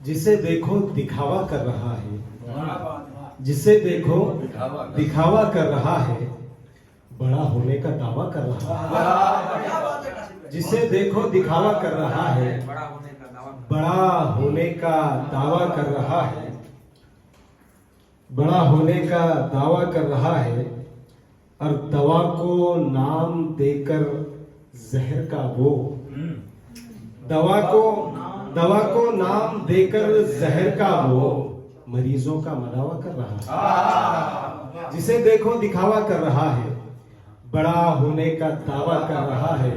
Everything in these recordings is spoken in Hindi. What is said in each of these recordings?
जिसे देखो दिखावा कर रहा है, जिसे देखो दिखावा कर रहा है, बड़ा होने का दावा कर रहा है। जिसे देखो दिखावा कर रहा है, बड़ा होने का दावा कर रहा है, बड़ा होने का दावा कर रहा है, और दवा को नाम देकर जहर का वो, दवा को नाम देकर जहर का वो मरीजों का मदावा कर रहा है। जिसे देखो दिखावा कर रहा है, बड़ा होने का दावा कर रहा है,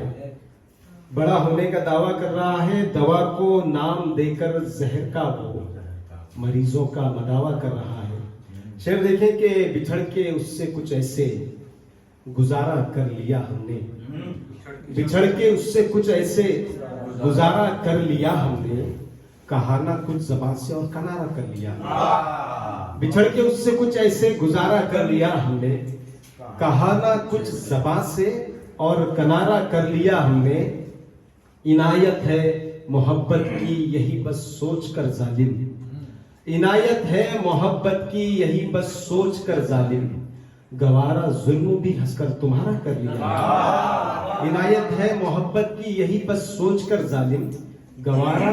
बड़ा होने का दावा कर रहा है, दवा को नाम देकर जहर का वो मरीजों का मदावा कर रहा है। शेर देखें कि बिछड़ के उससे कुछ ऐसे गुजारा कर लिया हमने, बिछड़ के उससे कुछ ऐसे गुजारा कर लिया हमने, कहा ना कुछ ज़बान से और किनारा कर लिया। बिछड़ के उससे कुछ ऐसे गुजारा कर लिया हमने, कहा ना कुछ ज़बान से और किनारा कर लिया हमने। इनायत है मोहब्बत की यही बस सोच कर जालिम, इनायत है मोहब्बत की यही बस सोच कर जालिम, गवारा जुल्म भी हंसकर तुम्हारा कर लिया। इनायत है मोहब्बत की यही बस सोच कर जालिम, गवारा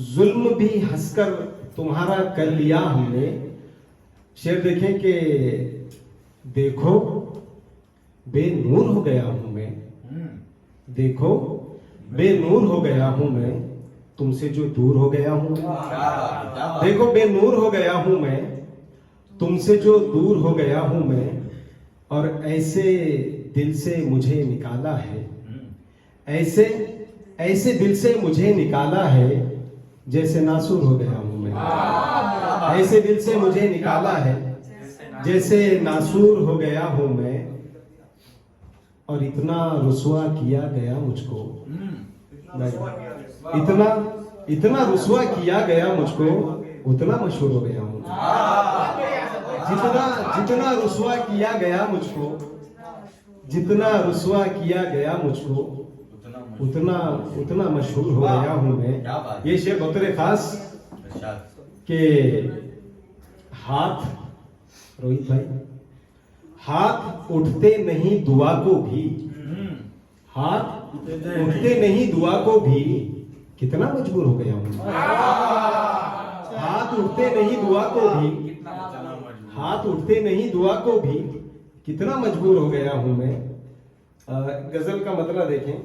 जुल्म भी हंसकर तुम्हारा कर लिया हमने। शेर देखें कि देखो बेनूर हो गया हूं मैं, देखो बेनूर हो गया हूं मैं, तुमसे जो दूर हो गया हूं मैं। देखो बेनूर हो गया हूं मैं, तुमसे जो दूर हो गया हूं मैं, और ऐसे दिल से मुझे निकाला है, ऐसे ऐसे दिल से मुझे निकाला है, जैसे नासूर हो गया हूं मैं। ऐसे दिल से मुझे निकाला है, जैसे नासूर हो गया हूं मैं, और इतना रुसवा किया गया मुझको, इतना रुसवा किया गया मुझको, उतना मशहूर हो गया हूं। जितना रुसवा किया गया मुझको, जितना रुसवा किया गया मुझको, उतना मशहूर हो गया हूं मैं। ये शेर बतौर खास के हाथ, रोहित भाई, हाथ उठते नहीं दुआ को भी, हाथ उठते नहीं दुआ को भी, कितना मजबूर हो गया हूं। हाथ उठते नहीं दुआ को भी, हाथ उठते नहीं दुआ को भी, कितना मजबूर हो गया हूं मैं। गजल का मतलब देखें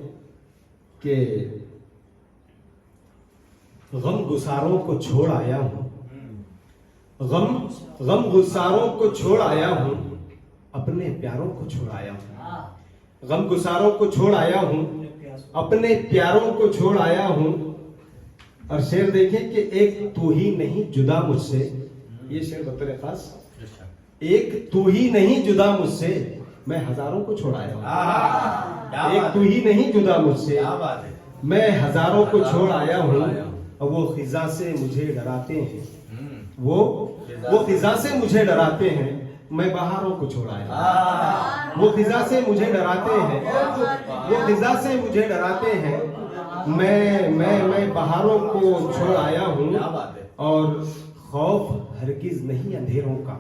कि गम गुसारों को छोड़ आया हूं, गम गुसारों को छोड़ आया हूं, अपने प्यारों को छोड़ आया हूं। गम गुसारों को छोड़ आया हूं, अपने प्यारों को छोड़ आया हूं। और शेर देखें कि एक तू ही नहीं जुदा मुझसे, ये शेर बतौर खास, एक तू ही नहीं जुदा मुझसे, मैं हजारों को छोड़ आया हूं। एक तू ही नहीं जुदा मुझसे, मैं हजारों को छोड़ आया हूं। और वो खिजा से मुझे डराते हैं, वो खिजा से मुझे डराते हैं, मैं बहारों को छोड़ आया। वो खिजा से मुझे डराते हैं, वो खिजा से मुझे डराते हैं, मैं बहारों को छोड़ आया हूं। और खौफ हरगिज नहीं अंधेरों का,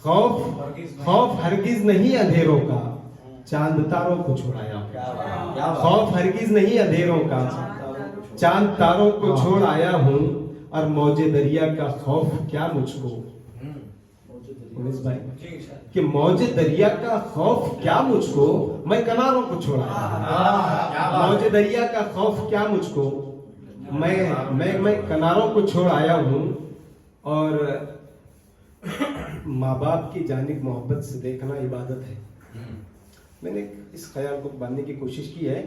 खौफ हरगिज नहीं अंधेरों का, चांद तारों को छोड़ आया हूं। खौफ हरगिज नहीं अंधेरों का, चांद तारों को छोड़ आया हूं। और मौजे दरिया का खौफ क्या मुझको, भाई, कि मौजे दरिया का खौफ क्या मुझको, मैं किनारों को छोड़ आया। मौजे दरिया का खौफ क्या मुझको, मैं किनारों को छोड़ आया हूं। और माँ बाप की जानिब मोहब्बत से देखना इबादत है। मैंने इस ख्याल को बांधने की कोशिश की है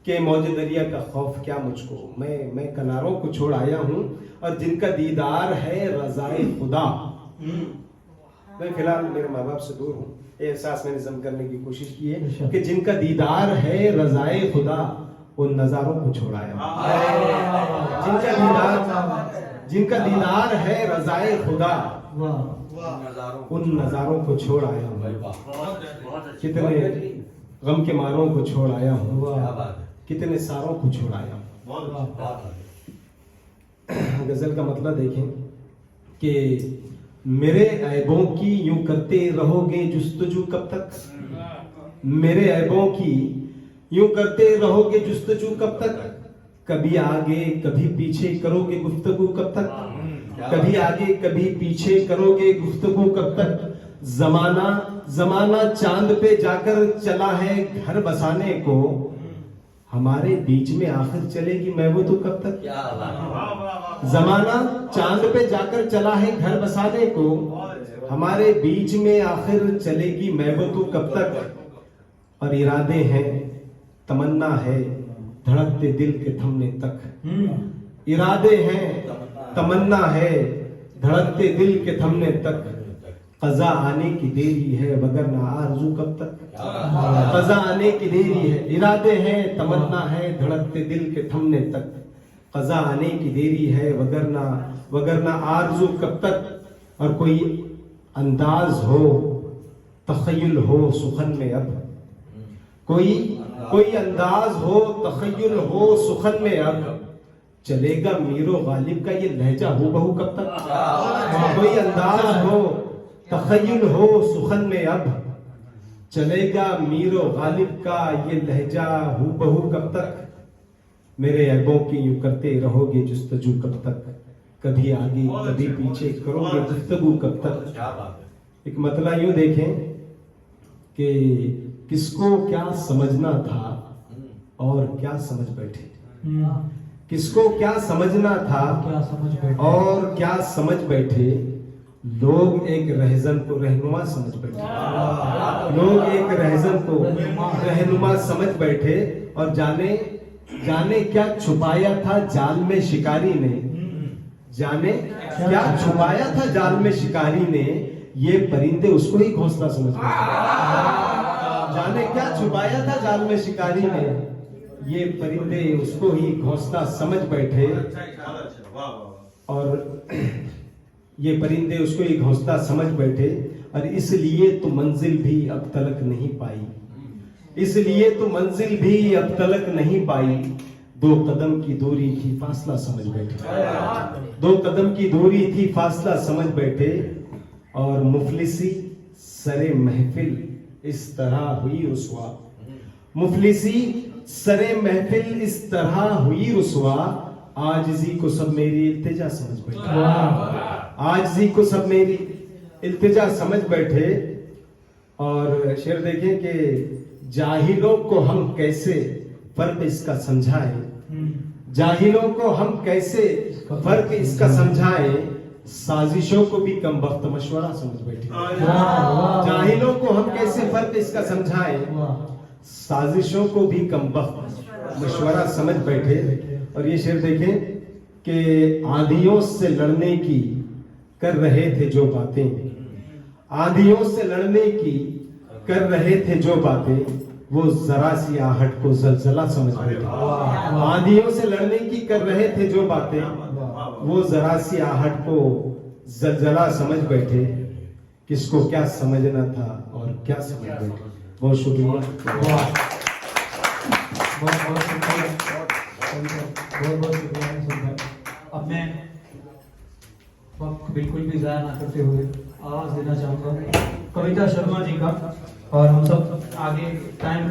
कि मौजे दरिया का खौफ क्या मुझको, मैं किनारों को छोड़ आया हूं। और जिनका दीदार है रज़ाए खुदा, मैं फिलहाल मेरे माँ बाप से दूर हूँ, ये एहसास मैंने जम करने की कोशिश की है कि जिनका दीदार है रज़ाए खुदा, उन नज़ारों को छोड़ आया हूं। जिनका दीदार है रज़ाए खुदा, उन नज़ारों को छोड़ आया हूं। कितने गम के मारों को छोड़ आया हूं, कितने सारों को छोड़ आया हूं। गजल का मतलब देखें कि मेरे ऐबों की यूं करते रहोगे जुस्तजू कब तक, मेरे ऐबों की यूं करते रहोगे जुस्तजू कब तक, कभी आगे कभी पीछे करोगे गुफ्तगू कब तक, कभी आगे कभी पीछे करोगे गुफ्तगू कब तक। जमाना जमाना चांद पे जाकर चला है घर बसाने को, हमारे बीच में आखिर चलेगी महबूब तो कब तक। जमाना चांद पे जाकर चला है घर बसाने को, हमारे बीच में आखिर चलेगी महबूब तो कब तक। और इरादे हैं तमन्ना है धड़कते दिल के थमने तक, इरादे हैं तमन्ना है धड़कते दिल के थमने तक। कज़ा आने की देरी है वगरना आरज़ू कब तक, कज़ा आने की देरी है, इरादे हैं तमन्ना है धड़कते दिल के थमने तक। कज़ा आने की देरी है वगरना आरज़ू कब तक। और कोई अंदाज हो तख़य्युल हो सुखन में अब, कोई अंदाज हो तख़य्युल हो सुखन में अब, चलेगा मीरो गालिब का ये लहजा हो बहू कब तक। कोई अंदाज हो तख़य्युल हो सुखन में अब, चलेगा मीरो गालिब का ये लहजा हू बहू कब तक। मेरे ऐबों की यूं करते रहोगे जुस्तजू कब तक, कभी आगे कभी पीछे करोगे गुफ्तगू कब तक। एक मतलब यूं देखें कि किसको क्या समझना था और क्या समझ बैठे, किसको क्या समझना था और क्या समझ बैठे। लोग एक रहजन को रहनुमा समझ बैठे, लोग एक रहजन को रहनुमा समझ बैठे। और जाने क्या छुपाया था जाल में शिकारी ने, जाने क्या छुपाया था जाल में शिकारी ने, ये परिंदे उसको ही घोंसला समझ बैठे। जाने क्या छुपाया था जाल में शिकारी ने, ये परिंदे उसको ही घोंसला समझ बैठे। और ये परिंदे उसको ही घोंसला समझ बैठे। और इसलिए तो मंजिल भी अब तलक नहीं पाई, इसलिए तो मंजिल भी अब तलक नहीं पाई। 2 कदम की दूरी थी फासला समझ बैठे, 2 कदम की दूरी थी फासला समझ बैठे। और मुफलिसी सरे महफिल इस तरह हुई रुसवा, मुफलिसी सरे महफिल इस तरह हुई रुसवा। आजिज़ी को सब मेरी इल्तिजा समझ बैठे, आजिज़ी को सब मेरी इल्तिजा समझ बैठे। और शेर देखें कि जाहिलों को हम कैसे फर्क इसका समझाएं, जाहिलों को हम कैसे फर्क इसका समझाएं। साजिशों को भी कम वक्त मशवरा समझ बैठे, जाहिलों को हम कैसे फर्क इसका समझाएं। साजिशों को भी कम वक्त मशवरा समझ बैठे। और ये शेर देखें कि आंधियों से लड़ने की कर रहे थे जो बातें, आंधियों से लड़ने की कर रहे थे जो बातें, वो जरा सी आहट को जलजला समझ बैठे। आंधियों से लड़ने की कर रहे थे जो बातें, वो जरा सी आहट को जलजला समझ बैठे। किसको क्या समझना था और क्या समझ बैठे। बहुत शुक्रिया, बहुत शुक्रिया। अब मैं वक्त बिल्कुल भी ज़ाया ना करते हुए आवाज़ देना चाहूँगा कविता शर्मा जी का। और हम सब आगे टाइम